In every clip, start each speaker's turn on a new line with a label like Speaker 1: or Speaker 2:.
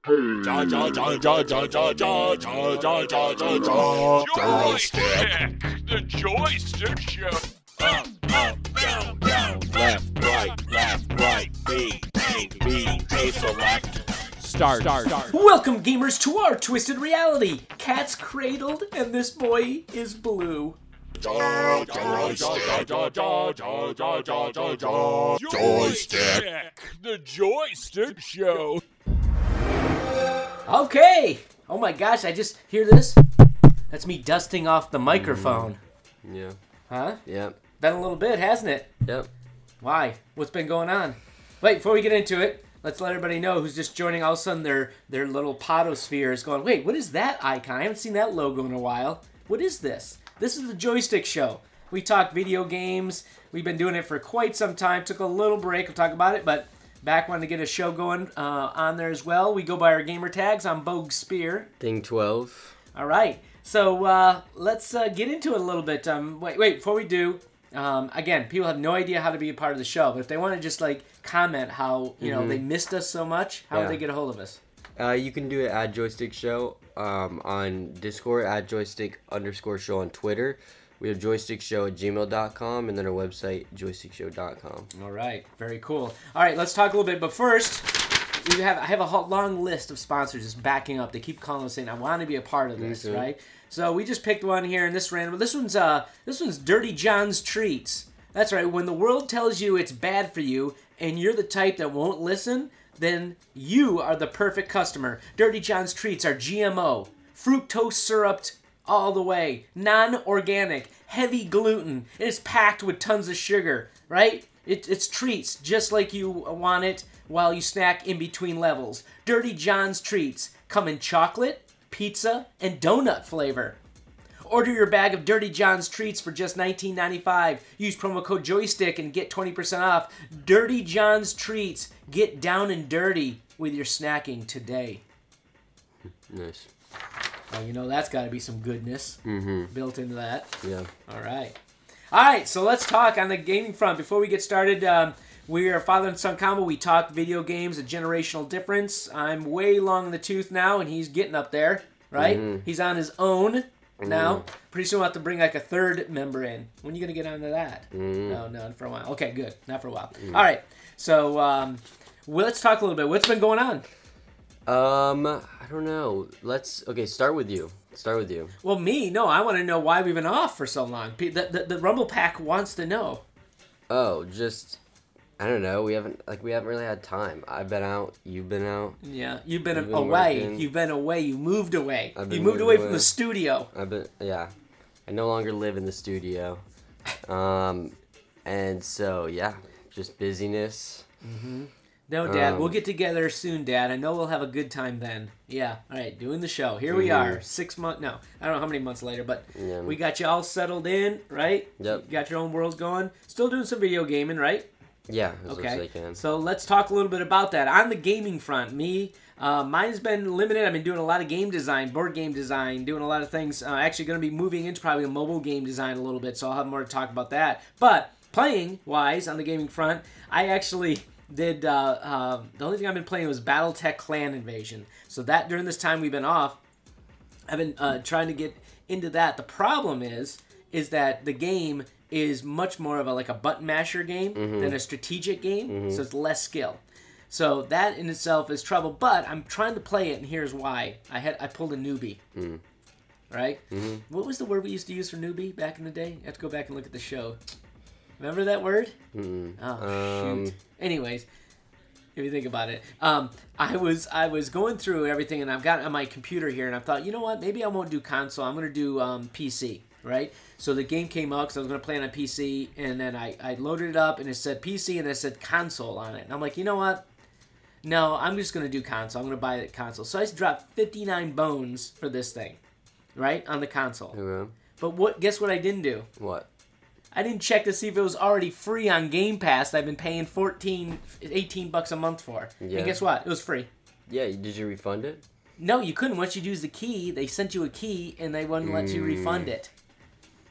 Speaker 1: Joystick, the Joystick Show. Up, down, left, right, B, A, select.
Speaker 2: Start.
Speaker 3: Welcome, gamers, to our twisted reality. Cat's cradled, and this boy is blue.
Speaker 1: Joystick, the Joystick Show.
Speaker 3: Okay. Oh my gosh, I just hear this. That's me dusting off the microphone.
Speaker 4: Yeah.
Speaker 3: Huh?
Speaker 4: Yep.
Speaker 3: Been a little bit, hasn't it?
Speaker 4: Yep.
Speaker 3: Why? What's been going on? Wait, before we get into it, let's let everybody know who's just joining. All of a sudden, their little potosphere is going, wait, what is that icon? I haven't seen that logo in a while. What is this? This is the Joystick Show. We talk video games. We've been doing it for quite some time. Took a little break. We'll talk about it, but back wanted to get a show going on there as well. We go by our gamer tags. I'm Bogue Spear.
Speaker 4: Thing 12.
Speaker 3: All right. So let's get into it a little bit. Wait, before we do, again, people have no idea how to be a part of the show, but if they want to just like comment how they missed us so much, how would they get a hold of us?
Speaker 4: You can do it at JoystickShow on Discord, at joystick_show on Twitter. We have joystickshow@gmail.com, and then our website, joystickshow.com.
Speaker 3: All right. Very cool. All right, let's talk a little bit. But first, I have a long list of sponsors just backing up. They keep calling us saying, I want to be a part of this, right? So we just picked one here, and this one's Dirty John's Treats. That's right. When the world tells you it's bad for you, and you're the type that won't listen, then you are the perfect customer. Dirty John's Treats are GMO, fructose syruped all the way, non-organic, heavy gluten. It is packed with tons of sugar, right? It's treats just like you want it while you snack in between levels. Dirty John's Treats come in chocolate, pizza, and donut flavor. Order your bag of Dirty John's Treats for just $19.95. Use promo code Joystick and get 20% off. Dirty John's Treats. Get down and dirty with your snacking today.
Speaker 4: Nice.
Speaker 3: Well, you know that's got to be some goodness built into that.
Speaker 4: Yeah.
Speaker 3: All right, so let's talk on the gaming front. Before we get started, we are father and son combo. We talk video games, a generational difference. I'm way long in the tooth now, and he's getting up there, right? He's on his own now. Pretty soon we'll have to bring like a third member in. When are you going to get onto that? No, not for a while. Okay, good. Not for a while. All right, so well, let's talk a little bit. What's been going on?
Speaker 4: I don't know. Start with you.
Speaker 3: Well, me? No, I want to know why we've been off for so long. The Rumble Pack wants to know.
Speaker 4: Oh, I don't know. We haven't really had time. I've been out. You've been out.
Speaker 3: Yeah, you've been away.
Speaker 4: Working.
Speaker 3: You've been away. You moved away.
Speaker 4: You
Speaker 3: moved away from the studio.
Speaker 4: I no longer live in the studio. And so, yeah, just busyness.
Speaker 3: No, Dad, we'll get together soon, Dad. I know we'll have a good time then. Yeah, all right, doing the show. Here we are, 6 months, no, I don't know how many months later, but we got you all settled in, right?
Speaker 4: Yep.
Speaker 3: You got your own world going. Still doing some video gaming, right?
Speaker 4: Yeah, as much as I can.
Speaker 3: So let's talk a little bit about that. On the gaming front, mine's been limited. I've been doing a lot of game design, board game design, doing a lot of things. Actually going to be moving into probably a mobile game design a little bit, so I'll have more to talk about that. But playing-wise, on the gaming front, I actually did, the only thing I've been playing was Battletech Clan Invasion. So that, during this time we've been off, I've been trying to get into that. The problem is that the game is much more of a button masher game than a strategic game, so it's less skill. So that in itself is trouble, but I'm trying to play it, and here's why. I pulled a newbie, right? What was the word we used to use for newbie back in the day? I have to go back and look at the show. Remember that word? Oh, shoot. Anyways, if you think about it, I was going through everything, and I've got it on my computer here, and I thought, you know what? Maybe I won't do console. I'm going to do PC, right? So the game came out because I was going to play it on PC, and then I loaded it up, and it said PC, and it said console on it. And I'm like, you know what? No, I'm just going to do console. I'm going to buy the console. So I dropped 59 bones for this thing, right, on the console.
Speaker 4: Okay.
Speaker 3: But guess what I didn't do?
Speaker 4: What?
Speaker 3: I didn't check to see if it was already free on Game Pass. I've been paying $18 a month for. Yeah. And guess what? It was free.
Speaker 4: Yeah, did you refund it?
Speaker 3: No, you couldn't. Once you use the key, they sent you a key, and they wouldn't let you refund it.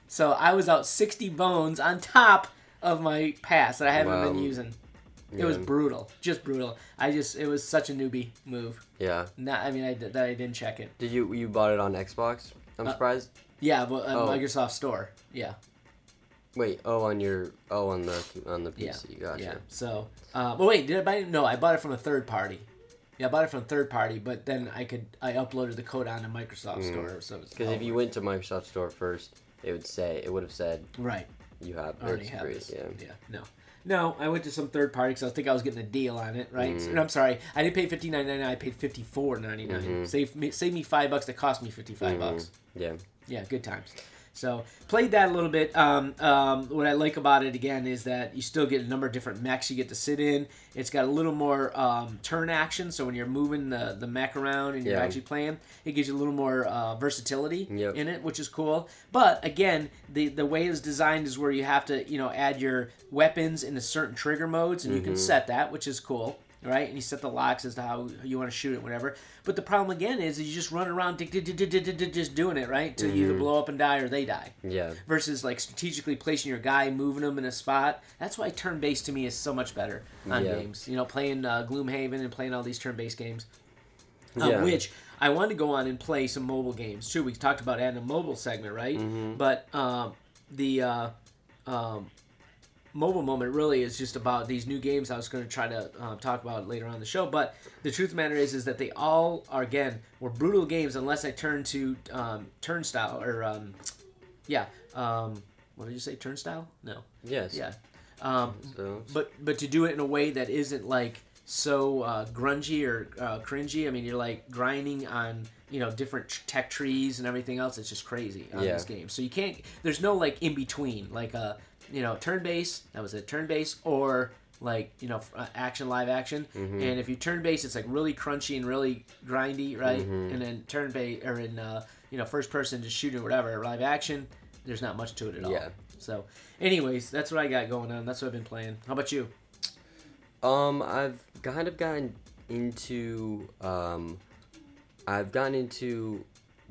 Speaker 3: So I was out 60 bones on top of my pass that I haven't been using. It was brutal, just brutal. It was such a newbie move.
Speaker 4: Yeah.
Speaker 3: I didn't check it.
Speaker 4: Did you bought it on Xbox? I'm surprised.
Speaker 3: Yeah, but Microsoft Store. Yeah.
Speaker 4: Wait. on the PC.
Speaker 3: Yeah.
Speaker 4: Gotcha.
Speaker 3: Yeah. So, but wait, did I buy it? No, I bought it from a third party. Yeah, I bought it from a third party, but then I uploaded the code onto Microsoft Store. So
Speaker 4: because if you went to Microsoft Store first, it would have said
Speaker 3: right.
Speaker 4: You have
Speaker 3: already have
Speaker 4: free.
Speaker 3: this.
Speaker 4: Yeah.
Speaker 3: No, I went to some third party because I think I was getting a deal on it, right? And I'm sorry, I didn't pay $59.99. I paid $54.99. Save me $5 that cost me $55.
Speaker 4: Yeah.
Speaker 3: Yeah, good times. So played that a little bit. What I like about it again is that you still get a number of different mechs you get to sit in. It's got a little more turn action, so when you're moving the mech around and you're actually playing, it gives you a little more versatility in it, which is cool. But again, the way it's designed is where you have to add your weapons into certain trigger modes, and you can set that, which is cool. Right, and you set the locks as to how you want to shoot it, whatever. But the problem again is you just run around just doing it, right, till you either blow up and die or they die.
Speaker 4: Yeah.
Speaker 3: Versus like strategically placing your guy, moving them in a spot. That's why turn-based to me is so much better on games. Playing Gloomhaven and playing all these turn-based games. Which I wanted to go on and play some mobile games too. We talked about adding a mobile segment, right? But the mobile moment really is just about these new games I was going to try to talk about later on in the show. But the truth of the matter is that they all are, again, were brutal games unless I turn to Turnstile or what did you say, Turnstile? No.
Speaker 4: Yes.
Speaker 3: Yeah. But to do it in a way that isn't like so grungy or cringy. I mean, you're like grinding on different tech trees and everything else. It's just crazy on this game. So you can't. There's no like in between like a turn-based, that was it, turn-based, or like, action, live action. And if you turn-based, it's like really crunchy and really grindy, right? And then turn-based, or in, first person, just shooting whatever, live action, there's not much to it at all. So, anyways, that's what I got going on. That's what I've been playing. How about you?
Speaker 4: I've kind of gotten into,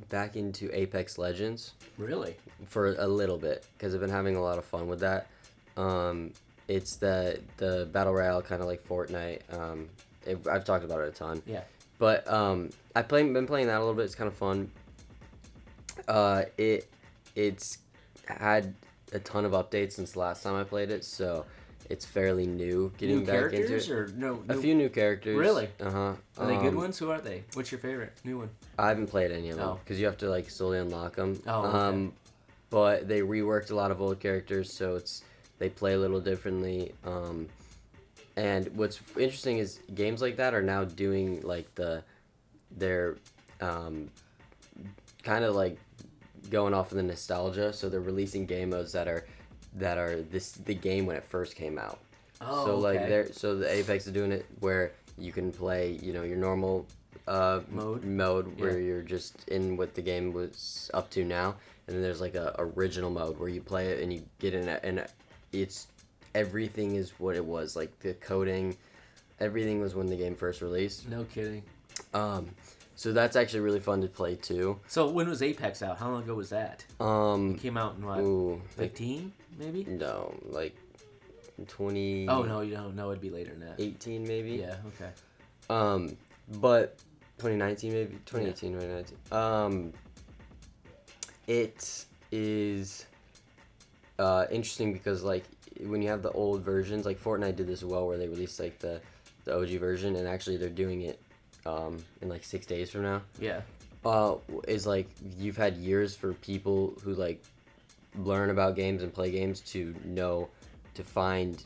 Speaker 4: back into Apex Legends.
Speaker 3: Really?
Speaker 4: For a little bit, because I've been having a lot of fun with that. It's the Battle Royale, kind of like Fortnite. I've talked about it a ton.
Speaker 3: Yeah.
Speaker 4: But I've been playing that a little bit. It's kind of fun. It's had a ton of updates since the last time I played it, so it's fairly new getting
Speaker 3: new
Speaker 4: back into it.
Speaker 3: Or no?
Speaker 4: A few new characters.
Speaker 3: Really?
Speaker 4: Uh-huh.
Speaker 3: Are they good ones? Who are they? What's your favorite new one?
Speaker 4: I haven't played any of them because you have to like slowly unlock them.
Speaker 3: Oh, okay.
Speaker 4: But they reworked a lot of old characters, so they play a little differently. And what's interesting is games like that are now doing like they're kind of like going off of the nostalgia. So they're releasing game modes that are the game when it first came out.
Speaker 3: Oh,
Speaker 4: so like
Speaker 3: okay.
Speaker 4: so the Apex is doing it where you can play your normal mode where you're just in what the game was up to now, and then there's like a original mode where you play it and you get in it, and it's everything is what it was, like the coding, everything was when the game first released.
Speaker 3: No kidding.
Speaker 4: So that's actually really fun to play too.
Speaker 3: So when was Apex out? How long ago was that? It came out in what? 15 maybe?
Speaker 4: No, like 20.
Speaker 3: Oh no, you don't know. It'd be later than that.
Speaker 4: 18 maybe.
Speaker 3: Yeah. Okay.
Speaker 4: But 2019 maybe 2018 2019. It is interesting because like when you have the old versions, like Fortnite did this well where they released like the OG version, and actually they're doing it in like 6 days from now.
Speaker 3: Yeah.
Speaker 4: Is like you've had years for people who like learn about games and play games to know to find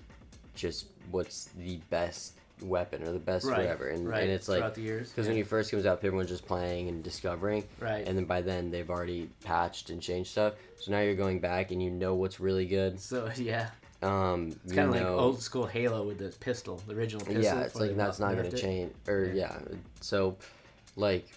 Speaker 4: just what's the best weapon or the best whatever, and it's like
Speaker 3: throughout the years,
Speaker 4: because when you first comes out, everyone's just playing and discovering, and then by then they've already patched and changed stuff, so now you're going back and you know what's really good.
Speaker 3: So yeah, it's kind of like old school Halo with the pistol, the original pistol.
Speaker 4: Yeah, it's like that's not going to change, or so like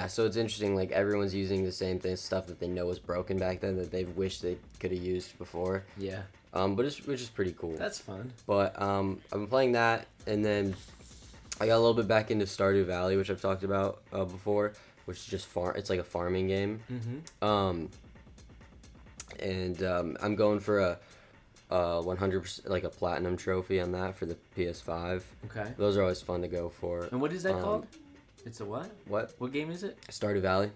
Speaker 4: so it's interesting, like everyone's using the same stuff that they know was broken back then that they wish they could have used before.
Speaker 3: Yeah.
Speaker 4: Which is pretty cool.
Speaker 3: That's fun.
Speaker 4: But I've been playing that, and then I got a little bit back into Stardew Valley, which I've talked about before, which is just it's like a farming game.
Speaker 3: Mm-hmm.
Speaker 4: And I'm going for 100% like a platinum trophy on that for the PS5.
Speaker 3: Okay.
Speaker 4: Those are always fun to go for.
Speaker 3: And what is that called? It's a what? What game is it?
Speaker 4: Stardew Valley.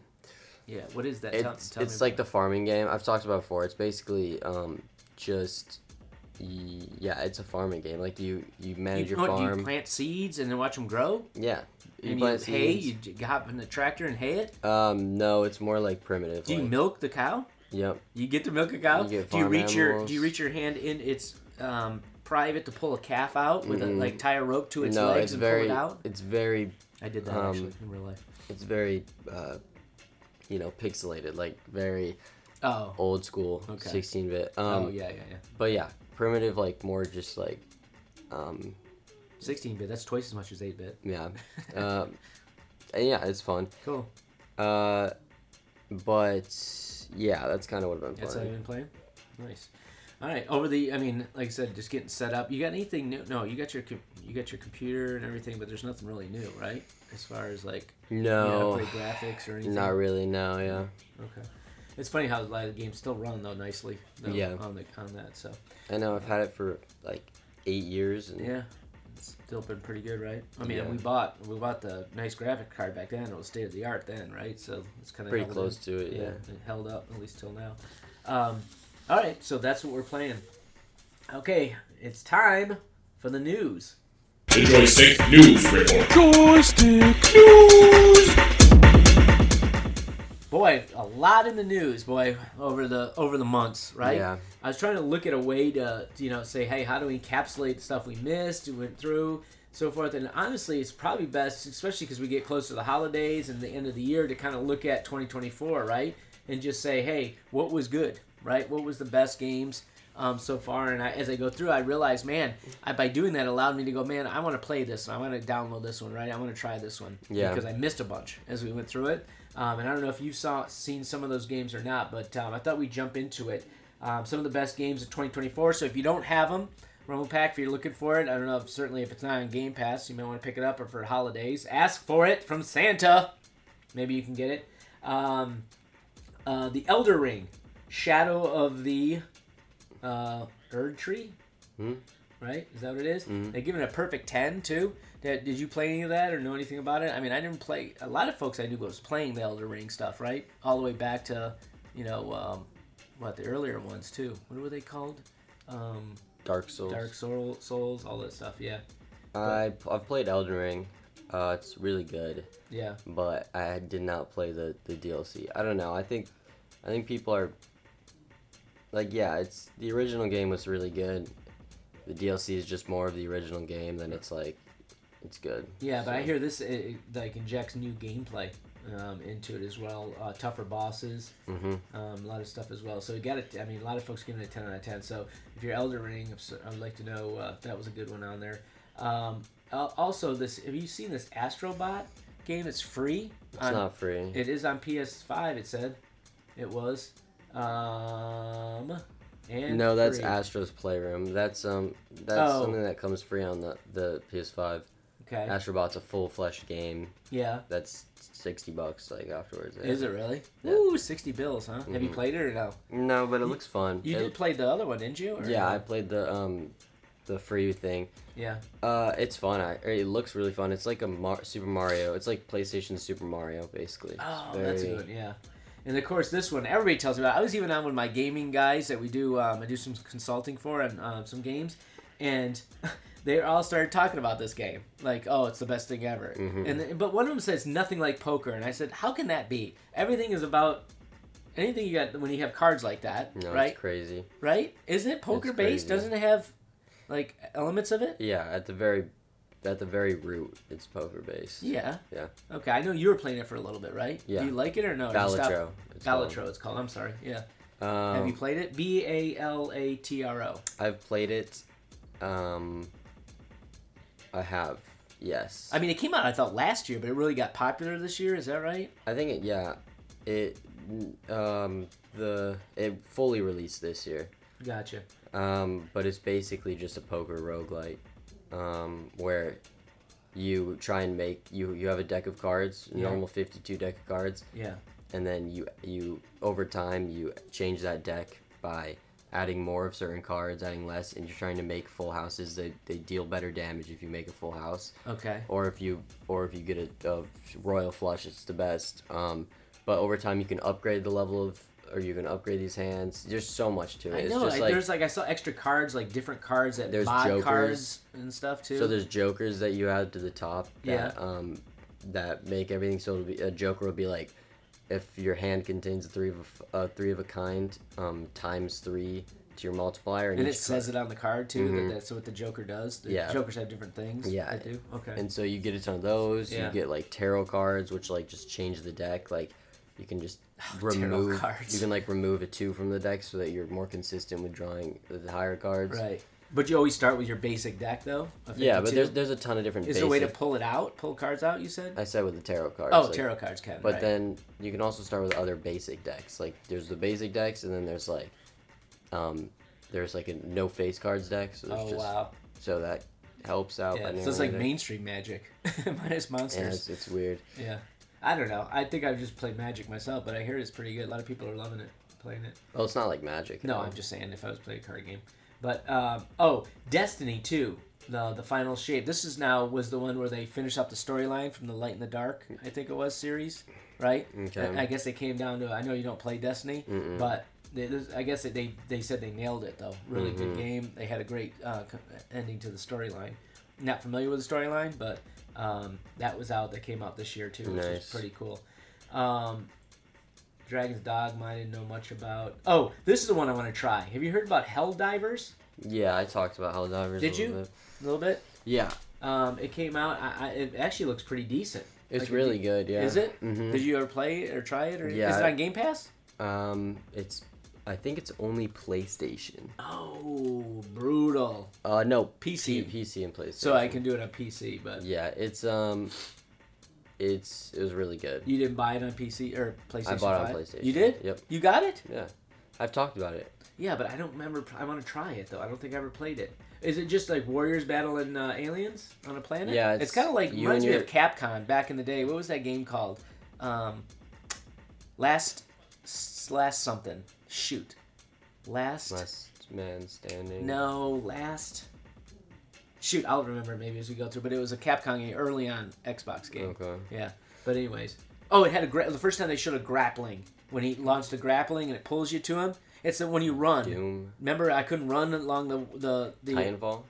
Speaker 3: Yeah. What is that?
Speaker 4: It's like the farming game. I've talked about it before. It's basically it's a farming game. Like you manage your farm.
Speaker 3: Do you plant seeds and then watch them grow?
Speaker 4: Yeah.
Speaker 3: You hop in the tractor and hay it?
Speaker 4: No, it's more like primitive.
Speaker 3: Do you milk the cow?
Speaker 4: Yep.
Speaker 3: You get to milk a cow?
Speaker 4: Do
Speaker 3: you reach your hand in its private to pull a calf out with tie a rope to its legs and pull it out?
Speaker 4: It's very.
Speaker 3: I did that actually in real life.
Speaker 4: It's very, pixelated, like very old school, 16-bit.
Speaker 3: Yeah.
Speaker 4: But yeah, primitive, like more just like.
Speaker 3: 16-bit. That's twice as much as 8-bit.
Speaker 4: Yeah. Yeah, it's fun.
Speaker 3: Cool.
Speaker 4: But yeah, that's kind of what I've been playing.
Speaker 3: That's how you've been playing? Nice. All right. Like I said, just getting set up. You got anything new? No, you got your computer and everything, but there's nothing really new, right? As far as like upgrade graphics or anything.
Speaker 4: Not really. No. Yeah.
Speaker 3: Okay. It's funny how a lot of the games still run though nicely.
Speaker 4: Yeah.
Speaker 3: On that. So.
Speaker 4: I know. I've had it for like 8 years. And
Speaker 3: yeah. It's still been pretty good, right? I mean, we bought the nice graphic card back then. It was state of the art then, right? So it's kind of
Speaker 4: pretty close to it. Yeah.
Speaker 3: It held up at least till now. All right, so that's what we're playing. Okay, it's time for the news.
Speaker 1: The Joystick News Report. Joystick News.
Speaker 3: Boy, a lot in the news, over the months, right?
Speaker 4: Yeah.
Speaker 3: I was trying to look at a way to, say, hey, how do we encapsulate stuff we missed, we went through, so forth. And honestly, it's probably best, especially because we get close to the holidays and the end of the year, to kind of look at 2024, right? And just say, hey, what was good, right? What was the best games so far? And as I go through, I realized, man, by doing that, allowed me to go, man, I want to play this. I want to download this one, right? I want to try this one.
Speaker 4: Yeah.
Speaker 3: Because I missed a bunch as we went through it. And I don't know if you've seen some of those games or not, but I thought we'd jump into it. Some of the best games of 2024. So if you don't have them, Rumble Pack, if you're looking for it, I don't know, certainly if it's not on Game Pass, you might want to pick it up, or for holidays. Ask for it from Santa. Maybe you can get it. The Elder Ring, Shadow of the Erd Tree, right? Is that what it is? They give it a perfect 10 too. Did you play any of that or know anything about it? I mean, I didn't play. A lot of folks I knew was playing the Elder Ring stuff, right? All the way back to, the earlier ones too. What were they called?
Speaker 4: Dark Souls.
Speaker 3: Dark Souls, all that stuff. Yeah.
Speaker 4: I've played Elden Ring. It's really good.
Speaker 3: Yeah.
Speaker 4: But I did not play the DLC. I don't know. I think people are like, yeah, it's the original game was really good. The DLC is just more of the original game, then it's like it's good. Yeah,
Speaker 3: but I hear this like injects new gameplay into it as well. Tougher bosses, a lot of stuff as well. So you got it. I mean, a lot of folks giving it a 10 out of 10. So if you're Elden Ring, I'd like to know that was a good one on there. Also, have you seen this Astrobot game? It's free.
Speaker 4: It's not free.
Speaker 3: It is on PS5. It said it was. And
Speaker 4: no, that's
Speaker 3: free.
Speaker 4: Astro's Playroom. That's something that comes free on the PS5.
Speaker 3: Okay.
Speaker 4: Astrobot's a full-fledged game.
Speaker 3: Yeah.
Speaker 4: That's $60 like afterwards.
Speaker 3: Is it really?
Speaker 4: Yeah.
Speaker 3: Ooh, $60 bills, huh? Have you played it or no?
Speaker 4: No, but it looks fun.
Speaker 3: You did play the other one, didn't you?
Speaker 4: Yeah, no? I played the free thing.
Speaker 3: Yeah.
Speaker 4: It's fun. It looks really fun. It's like a Super Mario. It's like PlayStation Super Mario, basically.
Speaker 3: Oh, that's good. Yeah. And of course, this one everybody tells me about. I was even on with my gaming guys that we do. I do some consulting for and some games, and they all started talking about this game. Like, oh, it's the best thing ever. But one of them says nothing like poker, and I said, how can that be? Everything is about anything you got when you have cards like that,
Speaker 4: no,
Speaker 3: right?
Speaker 4: It's crazy.
Speaker 3: Right? Isn't it poker based? Doesn't it have like elements of it?
Speaker 4: Yeah, at the very root, it's poker based.
Speaker 3: Yeah.
Speaker 4: Yeah.
Speaker 3: Okay, I know you were playing it for a little bit, right?
Speaker 4: Yeah.
Speaker 3: Do you like it or no?
Speaker 4: Battletech.
Speaker 3: Battletech, it's called. I'm sorry. Yeah. Have you played it? Balatro.
Speaker 4: I've played it. I have. Yes.
Speaker 3: I mean, it came out, I thought, last year, but it really got popular this year. Is that right?
Speaker 4: I think it fully released this year.
Speaker 3: Gotcha.
Speaker 4: But it's basically just a poker roguelite, where you try and make you have a deck of cards, normal 52 deck of cards.
Speaker 3: Yeah.
Speaker 4: And then you over time you change that deck by adding more of certain cards, adding less, and you're trying to make full houses. They deal better damage if you make a full house.
Speaker 3: Okay.
Speaker 4: Or if you get a royal flush, it's the best. But over time you can upgrade the level of, or you can upgrade these hands. There's so much to it.
Speaker 3: I know. There's I saw extra cards, like different cards that mod
Speaker 4: jokers,
Speaker 3: cards and stuff too.
Speaker 4: So there's jokers that you add to the top. That, that make everything. So it'll be, a joker will be like, if your hand contains three of a kind, times 3 to your multiplier.
Speaker 3: And it says it on the card too. That's what the Joker does. The Jokers have different things.
Speaker 4: Yeah,
Speaker 3: they do. Okay.
Speaker 4: And so you get a ton of those.
Speaker 3: Yeah.
Speaker 4: You get like tarot cards, which like just change the deck. Like you can just remove. You can like remove a 2 from the deck so that you're more consistent with drawing the higher cards.
Speaker 3: Right. But you always start with your basic deck, though?
Speaker 4: Yeah, but there's a ton of different
Speaker 3: Is there a way to pull it out? Pull cards out, you said?
Speaker 4: I said with the tarot cards.
Speaker 3: Oh, like, tarot cards can.
Speaker 4: But then you can also start with other basic decks. Like, there's the basic decks, and then there's like a no-face cards deck. So there's
Speaker 3: wow.
Speaker 4: So that helps out.
Speaker 3: Yeah, so it's like mainstream Magic. Minus monsters.
Speaker 4: Yeah, it's weird.
Speaker 3: Yeah. I don't know. I think I've just played Magic myself, but I hear it's pretty good. A lot of people are loving it, playing it.
Speaker 4: Oh, it's not like Magic.
Speaker 3: No, I'm just saying if I was playing a card game. But, Destiny 2, the final shape. This was the one where they finished up the storyline from the Light and the Dark, I think it was, series, right?
Speaker 4: Okay.
Speaker 3: I guess they came down to, I know you don't play Destiny, but I guess they said they nailed it, though. Really good game. They had a great ending to the storyline. Not familiar with the storyline, but that was out. That came out this year, too, which is pretty cool. Dragon's Dogma, I didn't know much about. Oh, this is the one I want to try. Have you heard about Helldivers?
Speaker 4: Yeah, I talked about Helldivers.
Speaker 3: Did you? A little bit?
Speaker 4: Yeah.
Speaker 3: It came out. It actually looks pretty decent.
Speaker 4: It's like really good, yeah.
Speaker 3: Is it? Mm-hmm. Did you ever play it or try it? Or
Speaker 4: yeah.
Speaker 3: Is it on Game Pass?
Speaker 4: I think it's only PlayStation.
Speaker 3: Oh, brutal.
Speaker 4: No.
Speaker 3: PC.
Speaker 4: PC and PlayStation.
Speaker 3: So I can do it on PC, but...
Speaker 4: Yeah, it was really good.
Speaker 3: You didn't buy it on PC or PlayStation 5?
Speaker 4: I bought it on PlayStation.
Speaker 3: You did?
Speaker 4: Yep.
Speaker 3: You got it?
Speaker 4: Yeah. I've talked about it.
Speaker 3: Yeah, but I don't remember. I want to try it, though. I don't think I ever played it. Is it just like warriors battling aliens on a planet?
Speaker 4: Yeah.
Speaker 3: It's kind of like, reminds me of Capcom back in the day. What was that game called? Last something. Shoot. Last
Speaker 4: Man Standing.
Speaker 3: No, last... Shoot, I'll remember maybe as we go through, but it was a Capcom game, early on Xbox game.
Speaker 4: Okay.
Speaker 3: Yeah, but anyways. Oh, it had the first time they showed a grappling. When he launched a grappling and it pulls you to him. It's when you run. Doom. Remember, I couldn't run along the
Speaker 4: Titanfall?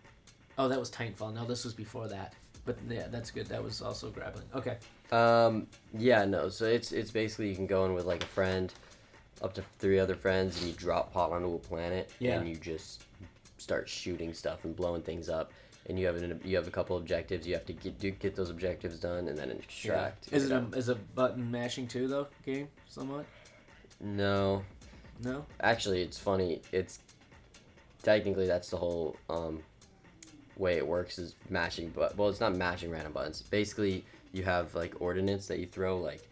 Speaker 3: Oh, that was Titanfall. No, this was before that. But yeah, that's good. That was also grappling. Okay.
Speaker 4: Yeah, no. So it's basically you can go in with like a friend, up to 3 other friends, and you drop pod onto a planet, and you just start shooting stuff and blowing things up. And you have a couple objectives. You have to get those objectives done, and then extract.
Speaker 3: Yeah. Is it button mashing too though? Game somewhat.
Speaker 4: No.
Speaker 3: No.
Speaker 4: Actually, it's funny. It's technically that's the whole way it works is mashing. But well, it's not mashing random buttons. Basically, you have like ordnance that you throw. Like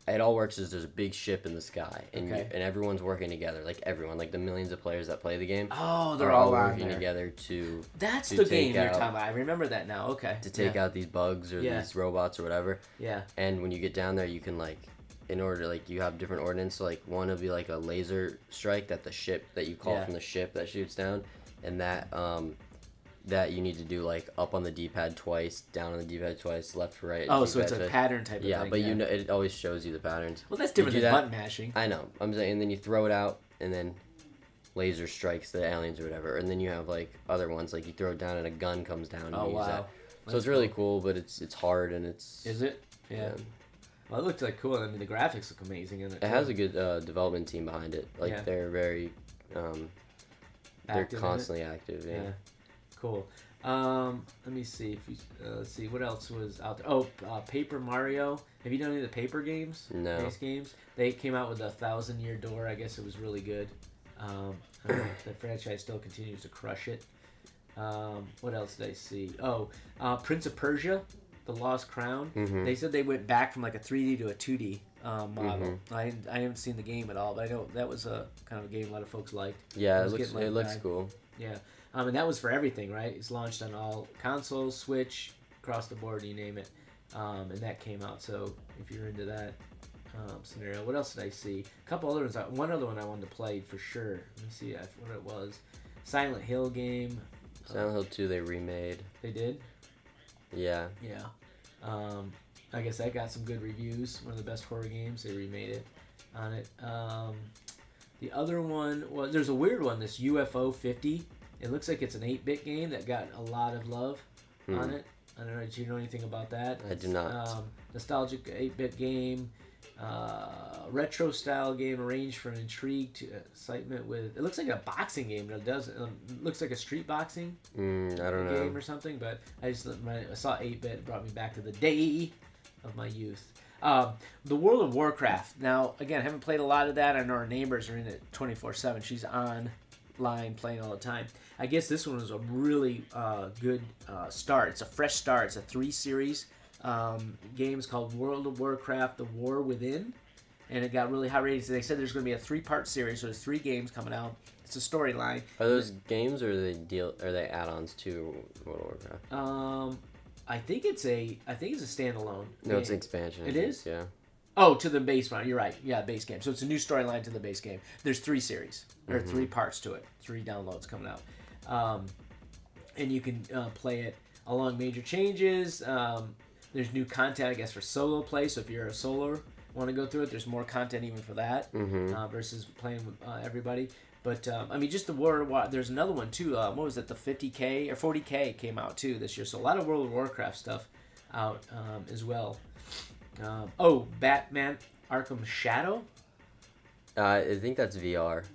Speaker 4: it all works is there's a big ship in the sky, and and everyone's working together. Like everyone, like the millions of players that play the game.
Speaker 3: Oh, they're all
Speaker 4: working together to.
Speaker 3: That's the game you're talking about. I remember that now. Okay.
Speaker 4: To take out these bugs or these robots or whatever.
Speaker 3: Yeah.
Speaker 4: And when you get down there, you can like, in order like you have different ordnance. So like one will be like a laser strike that you call from the ship that shoots down, and that you need to do like up on the D-pad twice, down on the D-pad twice, left to right.
Speaker 3: Oh, so it's a pattern type of thing.
Speaker 4: Yeah, but you know it always shows you the patterns.
Speaker 3: Well, that's different than button mashing.
Speaker 4: I know. I'm saying, and then you throw it out, and then laser strikes the aliens or whatever, and then you have like other ones like you throw it down and a gun comes down. And you use that. So it's really cool, but it's hard and it's.
Speaker 3: Is it? Yeah. Well, it looked like cool. I mean, the graphics look amazing in it.
Speaker 4: It has a good development team behind it. Like they're very, they're constantly active. Yeah.
Speaker 3: Cool. Let me see if you let's see what else was out there. Oh, Paper Mario. Have you done any of the Paper games?
Speaker 4: No.
Speaker 3: Base games. They came out with a 1,000-Year Door. I guess it was really good. The franchise still continues to crush it. What else did I see? Oh, Prince of Persia, The Lost Crown.
Speaker 4: Mm-hmm.
Speaker 3: They said they went back from like a 3D to a 2D model. I haven't seen the game at all, but I know that was a kind of a game a lot of folks liked.
Speaker 4: Yeah, it looks cool.
Speaker 3: Yeah. And that was for everything, right? It's launched on all consoles, Switch, across the board, you name it. And that came out. So if you're into that, scenario. What else did I see? A couple other ones. One other one I wanted to play for sure. Let me see what it was. Silent Hill game.
Speaker 4: Silent Hill 2 they remade.
Speaker 3: They did?
Speaker 4: Yeah.
Speaker 3: Yeah. I guess that got some good reviews. One of the best horror games. They remade it on it. The other one was, there's a weird one, this UFO 50. It looks like it's an 8-bit game that got a lot of love on it. I don't know, did you know anything about that?
Speaker 4: I do not.
Speaker 3: Nostalgic 8-bit game, retro style game arranged for intrigue to excitement with. It looks like a boxing game, but it does. It looks like a street boxing
Speaker 4: I don't know.
Speaker 3: game or something. But I saw 8-bit, it brought me back to the day of my youth. The World of Warcraft. Now, again, I haven't played a lot of that. I know our neighbors are in it 24/7. She's online playing all the time. I guess this one was a really good start. It's a fresh start. It's a 3-series game. It's called World of Warcraft: The War Within, and it got really high ratings. They said there's going to be a 3-part series, so there's 3 games coming out. It's a storyline.
Speaker 4: Are those games or are they add-ons to World of Warcraft?
Speaker 3: I think it's a standalone.
Speaker 4: No, it's an expansion.
Speaker 3: It is?
Speaker 4: Yeah.
Speaker 3: Oh, to the base one. You're right. Yeah, base game. So it's a new storyline to the base game. There's 3 series. There are 3 parts to it. 3 downloads coming out. And you can play it along major changes. There's new content, I guess, for solo play. So if you're a solo, want to go through it, there's more content even for that versus playing with everybody. But, I mean, just the World. There's another one, too. What was it? The 50K or 40K came out, too, this year. So a lot of World of Warcraft stuff out as well. Batman Arkham Shadow?
Speaker 4: I think that's VR.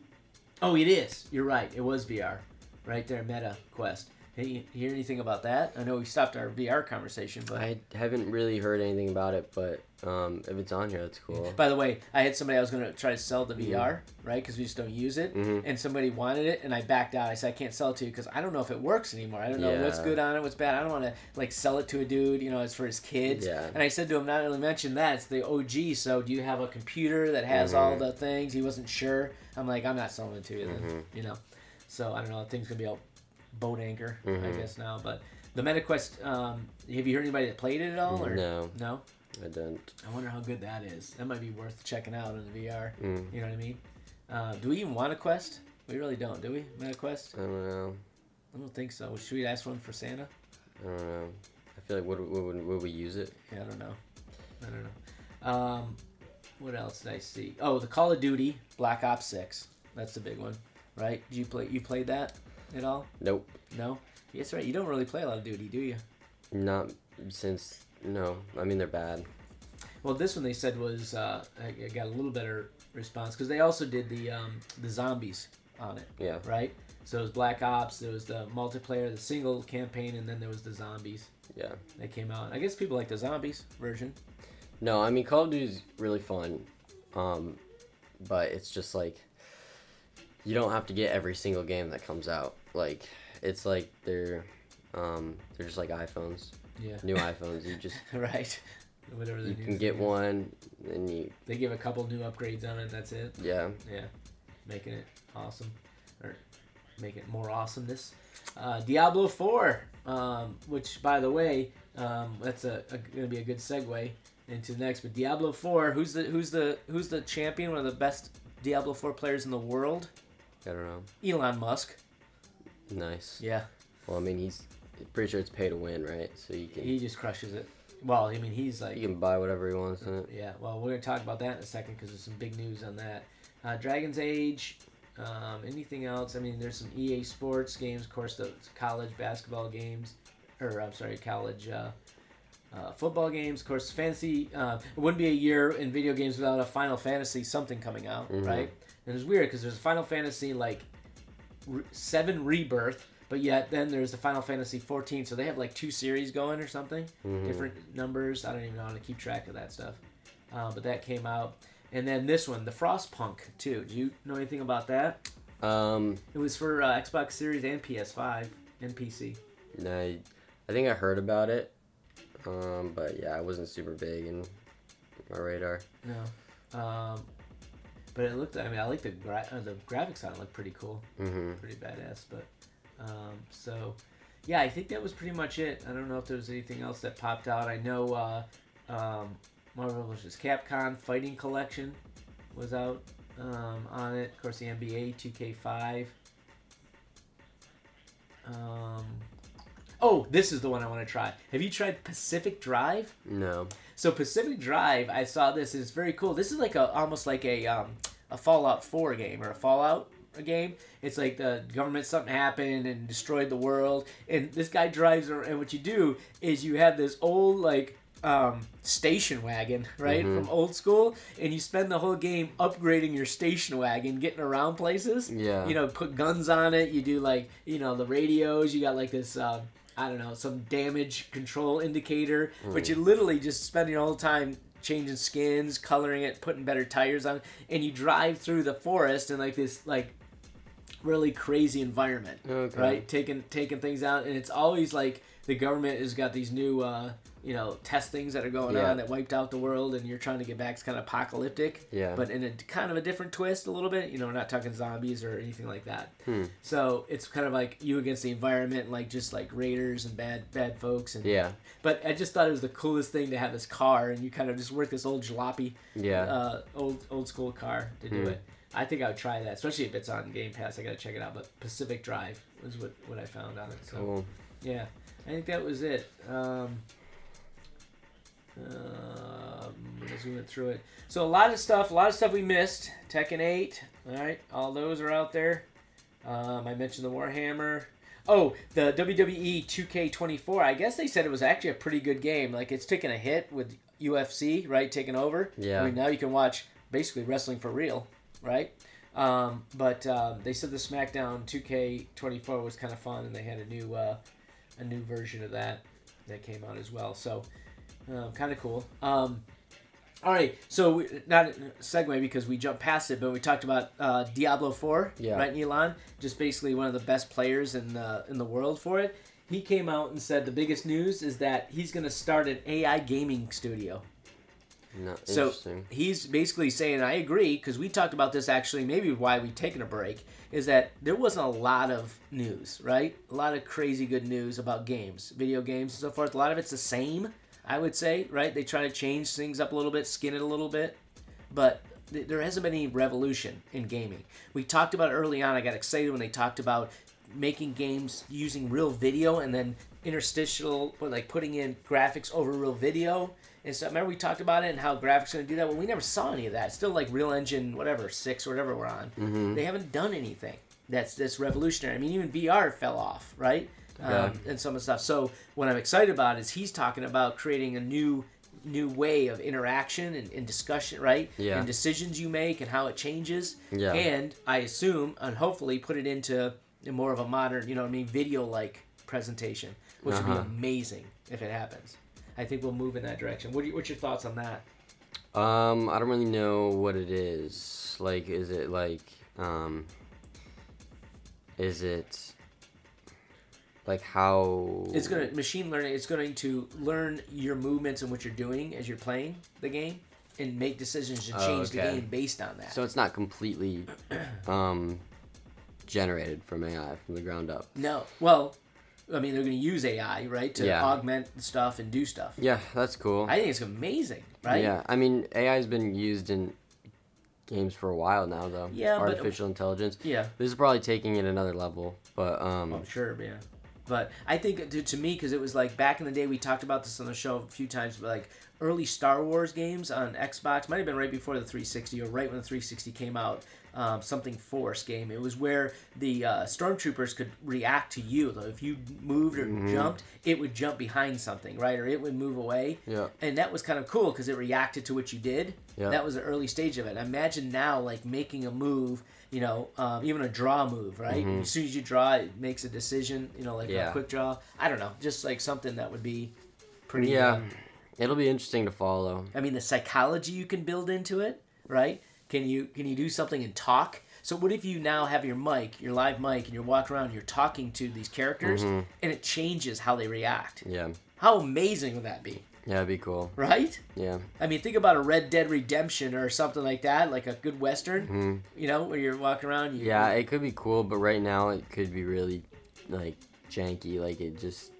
Speaker 3: Oh, it is. You're right. It was VR. Right there, Meta Quest. Hey, you hear anything about that? I know we stopped our VR conversation, but
Speaker 4: I haven't really heard anything about it, but if it's on here, that's cool.
Speaker 3: By the way, I had somebody I was going to try to sell the VR, right? Because we just don't use it. And somebody wanted it, and I backed out. I said, I can't sell it to you because I don't know if it works anymore. I don't know what's good on it, what's bad. I don't want to like sell it to a dude, it's for his kids. Yeah. And I said to him, not only mention that, it's the OG, so do you have a computer that has all the things? He wasn't sure. I'm like, I'm not selling it to you then, So, I don't know, the thing's going to be a boat anchor, I guess, now. But the MetaQuest, have you heard anybody that played it at all? Or?
Speaker 4: No.
Speaker 3: No?
Speaker 4: I don't.
Speaker 3: I wonder how good that is. That might be worth checking out in the VR. You know what I mean? Do we even want a Quest? We really don't, do we? MetaQuest?
Speaker 4: I don't know.
Speaker 3: I don't think so. Should we ask one for Santa?
Speaker 4: I don't know. I feel like would we use it?
Speaker 3: Yeah, I don't know. What else did I see? Oh, the Call of Duty Black Ops 6. That's the big one, right? Did you played that at all?
Speaker 4: Nope.
Speaker 3: No? That's right. You don't really play a lot of Duty, do you?
Speaker 4: Not since... No. I mean, they're bad.
Speaker 3: Well, this one they said was... I got a little better response because they also did the zombies on it.
Speaker 4: Yeah.
Speaker 3: Right? So it was Black Ops, there was the multiplayer, the single campaign, and then there was the zombies.
Speaker 4: Yeah.
Speaker 3: That came out. I guess people like the zombies version.
Speaker 4: No, I mean, Call of Duty is really fun. But it's just like... You don't have to get every single game that comes out. Like, it's like they're just like iPhones. Yeah. New iPhones. You just...
Speaker 3: Right. Whatever
Speaker 4: you can get one, and
Speaker 3: they give a couple new upgrades on it, and that's it.
Speaker 4: Yeah.
Speaker 3: Yeah. Making it awesome. Or make it more awesomeness. Diablo 4, which, by the way, that's going to be a good segue into the next. But Diablo 4, who's the champion, one of the best Diablo 4 players in the world?
Speaker 4: I don't know.
Speaker 3: Elon Musk.
Speaker 4: Nice.
Speaker 3: Yeah.
Speaker 4: Well, I mean, he's pretty sure it's pay to win, right? So you can.
Speaker 3: He just crushes it. Well, I mean, he's like...
Speaker 4: You can buy whatever he wants in it.
Speaker 3: Yeah, well, we're going to talk about that in a second because there's some big news on that. Dragon's Age, anything else? I mean, there's some EA Sports games, of course, the college basketball games, college football games, of course, fantasy. It wouldn't be a year in video games without a Final Fantasy something coming out, right? And it's weird because there's a Final Fantasy, 7 Rebirth, but yet then there's the Final Fantasy 14, so they have 2 series going or something, different numbers. I don't even know how to keep track of that stuff. But that came out. And then this one, the Frostpunk 2. Do you know anything about that? It was for Xbox Series and PS5 and PC.
Speaker 4: No, I think I heard about it, but yeah, it wasn't super big in my radar.
Speaker 3: No. But it looked, I like the graphics on it looked pretty cool. Pretty badass, but... So, yeah, I think that was pretty much it. I don't know if there was anything else that popped out. I know Marvel vs. Capcom Fighting Collection was out on it. Of course, the NBA 2K5. Oh, this is the one I want to try. Have you tried Pacific Drive?
Speaker 4: No.
Speaker 3: So Pacific Drive, I saw this. It's very cool. This is like almost like a Fallout 4 game or a Fallout game. It's like the government, something happened and destroyed the world, and this guy drives around, and what you do is you have this old like station wagon, right, from old school, and you spend the whole game upgrading your station wagon, getting around places.
Speaker 4: Yeah.
Speaker 3: You know, put guns on it. You do like, you know, the radios. You got like this I don't know, some damage control indicator, but you're literally just spending all the time changing skins, coloring it, putting better tires on it, and you drive through the forest in like this like really crazy environment, right? Taking things out, and it's always like the government has got these new you know, testings that are going on that wiped out the world, and you're trying to get back. It's kind of apocalyptic, but in a kind of a different twist a little bit. You know, we're not talking zombies or anything like that. So it's kind of like you against the environment, like just like raiders and bad folks. And, but I just thought it was the coolest thing to have this car, and you kind of just work this old jalopy, old school car to do it. I think I would try that, especially if it's on Game Pass. I got to check it out. But Pacific Drive was what I found on it. So,
Speaker 4: cool.
Speaker 3: Yeah, I think that was it. As we went through it, so a lot of stuff we missed. Tekken 8, all right, all those are out there. I mentioned the Warhammer. Oh, the WWE 2K24. I guess they said it was actually a pretty good game. Like, it's taking a hit with UFC, right, taking over.
Speaker 4: Yeah.
Speaker 3: I mean, now you can watch basically wrestling for real, right? But they said the SmackDown 2K24 was kind of fun, and they had a new version of that came out as well. So. Kind of cool. All right, so not a segue because we jumped past it, but we talked about Diablo 4, right, Elon? Just basically one of the best players in the world for it. He came out and said the biggest news is that he's going to start an AI gaming studio.
Speaker 4: No,
Speaker 3: so he's basically saying, I agree, because we talked about this actually, maybe why we've taken a break, is that there wasn't a lot of news, right? A lot of crazy good news about games, video games and so forth. A lot of it's the same. I would say, right? They try to change things up a little bit, skin it a little bit, but there hasn't been any revolution in gaming. We talked about it early on. I got excited when they talked about making games using real video and then interstitial, like putting in graphics over real video. And so remember we talked about it and how graphics are going to do that? Well, we never saw any of that. It's still like Real Engine, whatever, 6 or whatever we're on. They haven't done anything that's revolutionary. I mean, even VR fell off, right? And some of the stuff. So what I'm excited about is he's talking about creating a new way of interaction and discussion, right? And decisions you make and how it changes. And I assume and hopefully put it into more of a modern, you know what I mean, video-like presentation, which would be amazing if it happens. I think we'll move in that direction. What's your thoughts on that?
Speaker 4: I don't really know what it is. Like, is it like, is it like how
Speaker 3: it's gonna machine learning? It's going to learn your movements and what you're doing as you're playing the game, and make decisions to change the game based on that.
Speaker 4: So it's not completely generated from AI from the ground up.
Speaker 3: No. Well, I mean, they're going to use AI, right, to augment stuff and do stuff.
Speaker 4: Yeah, that's cool.
Speaker 3: I think it's amazing, right?
Speaker 4: Yeah, I mean, AI has been used in games for a while now, though.
Speaker 3: Yeah,
Speaker 4: artificial intelligence.
Speaker 3: Yeah.
Speaker 4: This is probably taking it another level, but
Speaker 3: I'm sure, yeah. But I think to me, because it was like back in the day, we talked about this on the show a few times, but like early Star Wars games on Xbox, might have been right before the 360 or right when the 360 came out. Something Force game. It was where the stormtroopers could react to you. Though, if you moved or jumped, it would jump behind something, right? Or it would move away.
Speaker 4: Yeah.
Speaker 3: And that was kind of cool because it reacted to what you did. Yeah. That was the early stage of it. Imagine now, like making a move. You know, even a draw move, right? As soon as you draw, it makes a decision. You know, like a quick draw. I don't know, just like something that would be pretty.
Speaker 4: Yeah, it'll be interesting to follow.
Speaker 3: I mean, the psychology you can build into it, right? Can you do something and talk? So what if you now have your mic, your live mic, and you're walking around, and you're talking to these characters, and it changes how they react?
Speaker 4: Yeah.
Speaker 3: How amazing would that be?
Speaker 4: Yeah, it'd be cool.
Speaker 3: Right?
Speaker 4: Yeah.
Speaker 3: I mean, think about a Red Dead Redemption or something like that, like a good Western, you know, where you're walking around.
Speaker 4: Yeah, it could be cool, but right now it could be really, like, janky. Like, it just,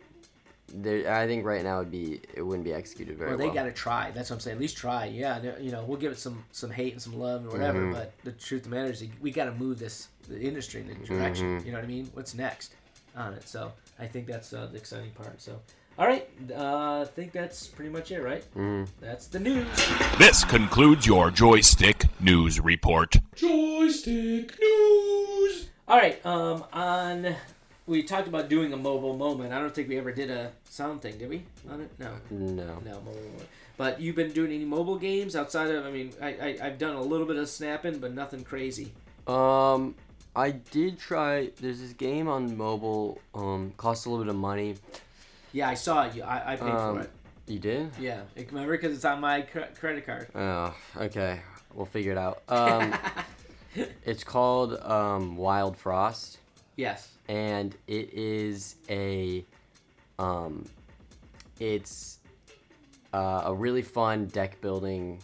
Speaker 4: I think right now it wouldn't be executed very well.
Speaker 3: Well, they got to try. That's what I'm saying. At least try. Yeah, we'll give it some hate and some love and whatever. But the truth of the matter is, we got to move the industry in a direction. You know what I mean? What's next on it? So I think that's the exciting part. So. All right, I think that's pretty much it, right? That's the news.
Speaker 1: This concludes your Joystick News Report. Joystick News!
Speaker 3: All right, we talked about doing a mobile moment. I don't think we ever did a sound thing, did we, on it? No.
Speaker 4: No,
Speaker 3: mobile moment. But you've been doing any mobile games outside of, I've done a little bit of snapping, but nothing crazy.
Speaker 4: I did try, there's this game on mobile, costs a little bit of money.
Speaker 3: Yeah, I saw it. I paid for it.
Speaker 4: You did?
Speaker 3: Yeah. Remember, because it's on my credit card.
Speaker 4: Oh, okay. We'll figure it out. It's called Wildfrost.
Speaker 3: Yes.
Speaker 4: And it is a really fun deck building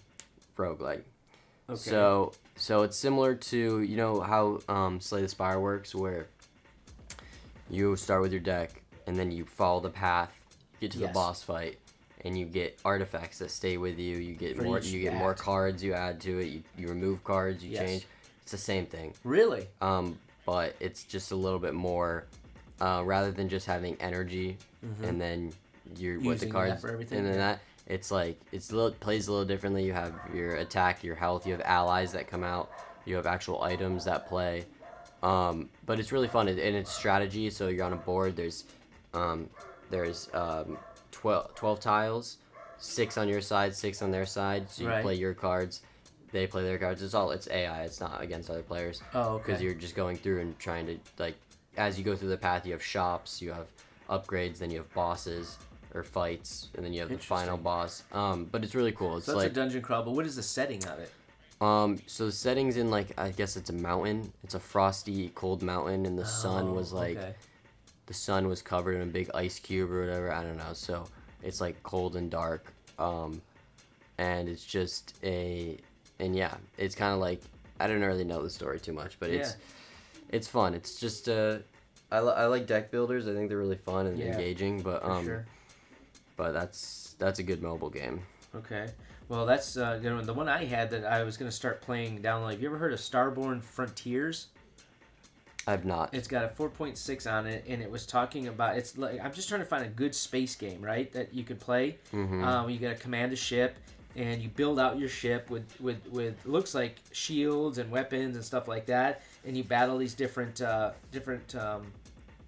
Speaker 4: roguelike. Okay. So it's similar to, you know how Slay the Spire works, where you start with your deck and then you follow the path, you get to the boss fight, and you get artifacts that stay with you. You get more cards you add to it. You remove cards, you change. It's the same thing.
Speaker 3: Really?
Speaker 4: But it's just a little bit more, rather than just having energy and then with the cards
Speaker 3: for everything,
Speaker 4: and then that. It's like plays a little differently. You have your attack, your health. You have allies that come out. You have actual items that play. But it's really fun, and it's strategy. So you're on a board. There's 12 tiles, 6 on your side, 6 on their side. So you play your cards, they play their cards. It's AI. It's not against other players.
Speaker 3: Oh, okay.
Speaker 4: Because you're just going through and trying to, like, as you go through the path, you have shops, you have upgrades, then you have bosses or fights, and then you have the final boss. But it's really cool. It's
Speaker 3: so that's a dungeon crawl. But what is the setting of it?
Speaker 4: So the setting's in, like, I guess it's a mountain. It's a frosty, cold mountain, and the sun was like. Okay. The sun was covered in a big ice cube or whatever. I don't know. So it's like cold and dark. And it's just it's kind of like, I don't really know the story too much, but it's fun. It's just I like deck builders. I think they're really fun and engaging. But but that's a good mobile game.
Speaker 3: Okay. Well, that's good one. The one I had that I was gonna start playing download. Have you ever heard of Starborn Frontiers?
Speaker 4: I've not.
Speaker 3: It's got a 4.6 on it, and it was talking about. It's like, I'm just trying to find a good space game, right? That you could play. You got to command a ship, and you build out your ship with looks like shields and weapons and stuff like that, and you battle these different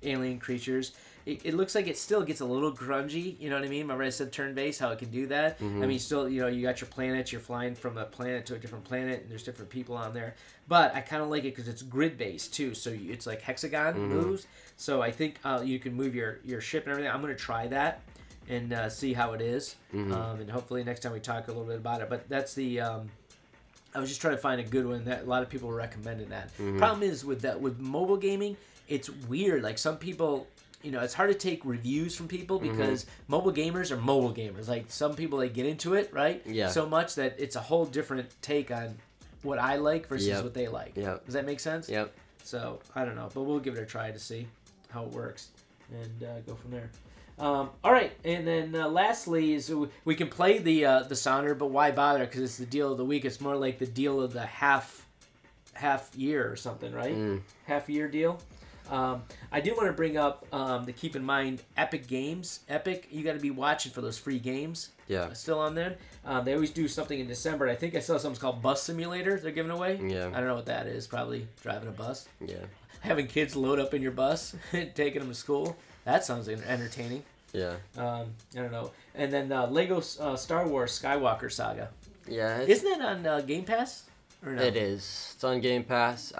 Speaker 3: alien creatures. It looks like it still gets a little grungy, you know what I mean? Remember I said turn-based, how it can do that? I mean, still, you got your planet, you're flying from a planet to a different planet, and there's different people on there. But I kind of like it because it's grid-based, too, so it's like hexagon moves. So I think you can move your ship and everything. I'm going to try that and see how it is. And hopefully next time we talk a little bit about it. But that's the... I was just trying to find a good one that a lot of people were recommending that. Problem is with mobile gaming, it's weird. Like some people... it's hard to take reviews from people because mobile gamers are mobile gamers. Like, some people, they get into it, right? Yeah. So much that it's a whole different take on what I like versus what they like. Yep. Does that make sense? Yep. So, I don't know. But we'll give it a try to see how it works and go from there. All right. And then lastly, is we can play the sounder, but why bother? Because it's the deal of the week. It's more like the deal of the half year or something, right? Half year deal. I do want to bring up to keep in mind Epic Games. Epic, you got to be watching for those free games. Yeah. Still on there. They always do something in December. I think I saw something called Bus Simulator they're giving away. Yeah. I don't know what that is. Probably driving a bus. Yeah. Having kids load up in your bus and taking them to school. That sounds entertaining. Yeah. I don't know. And then Lego Star Wars Skywalker Saga. Yeah. Isn't that on Game Pass? Or no?
Speaker 4: It is. It's on Game Pass.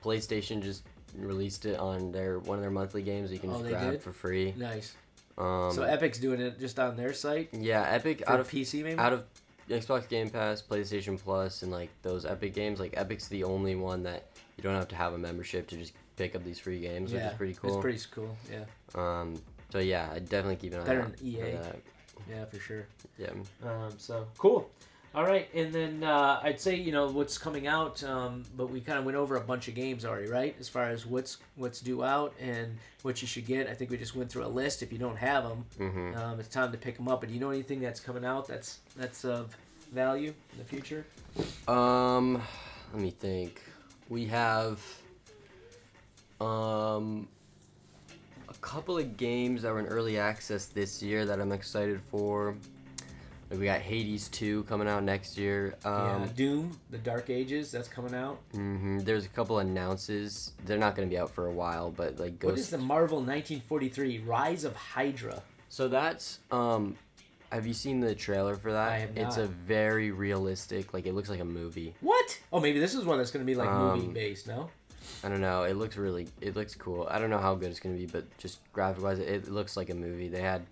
Speaker 4: PlayStation just released it on one of their monthly games. You can just grab it for free.
Speaker 3: Nice. So Epic's doing it just on their site?
Speaker 4: Yeah, Epic
Speaker 3: out of PC maybe?
Speaker 4: Out of Xbox Game Pass, PlayStation Plus, and like those Epic games. Like Epic's the only one that you don't have to have a membership to just pick up these free games, which is pretty cool.
Speaker 3: It's pretty cool, yeah.
Speaker 4: So yeah, I definitely keep an eye on
Speaker 3: better than EA.
Speaker 4: that.
Speaker 3: Yeah, for sure.
Speaker 4: Yeah.
Speaker 3: So cool. All right, and then I'd say what's coming out, but we kind of went over a bunch of games already, right? As far as what's due out and what you should get. I think we just went through a list. If you don't have them, it's time to pick them up. But do you know anything that's coming out that's of value in the future?
Speaker 4: Let me think. We have a couple of games that were in early access this year that I'm excited for. We got Hades 2 coming out next year.
Speaker 3: Doom, The Dark Ages, that's coming out.
Speaker 4: There's a couple announces. They're not going to be out for a while, but like
Speaker 3: What is the Marvel 1943 Rise of Hydra?
Speaker 4: So that's have you seen the trailer for that?
Speaker 3: I have not.
Speaker 4: It's a very realistic, like it looks like a movie.
Speaker 3: What? Oh, maybe this is one that's going to be like movie based, no?
Speaker 4: I don't know. It looks cool. I don't know how good it's going to be, but just graphic wise, it looks like a movie. They had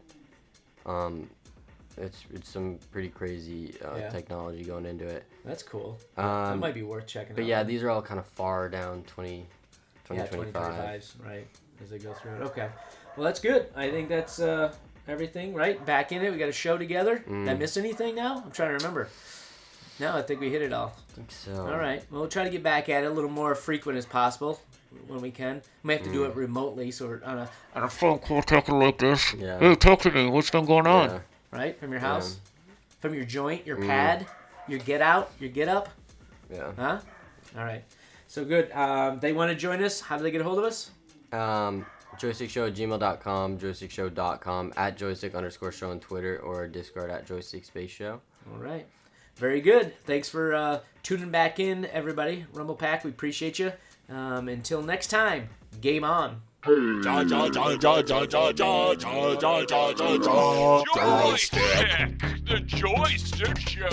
Speaker 4: it's some pretty crazy technology going into it.
Speaker 3: That's cool. That might be worth checking out.
Speaker 4: But yeah, these are all kind of far down 2025.
Speaker 3: 2025s, right, as they go through it. Okay. Well, that's good. I think that's everything, right? Back in it. We got a show together. Did I miss anything now? I'm trying to remember. No, I think we hit it all.
Speaker 4: I think so.
Speaker 3: All right. Well, we'll try to get back at it a little more frequent as possible when we can. We may have to do it remotely, so we're on a phone call talking like this.
Speaker 4: Yeah.
Speaker 3: Hey, talk to me. What's been going on?
Speaker 4: Yeah.
Speaker 3: Right? From your house? From your joint, your pad, your get out, your get up?
Speaker 4: Yeah.
Speaker 3: Huh? All right. So good. They want to join us. How do they get a hold of us?
Speaker 4: JoystickShow@gmail.com, JoystickShow.com, @joystick_show on Twitter, or Discord @joystickSpaceShow.
Speaker 3: All right. Very good. Thanks for tuning back in, everybody. Rumble Pack, we appreciate you. Until next time, game on.
Speaker 1: Joystick, the Joystick Show.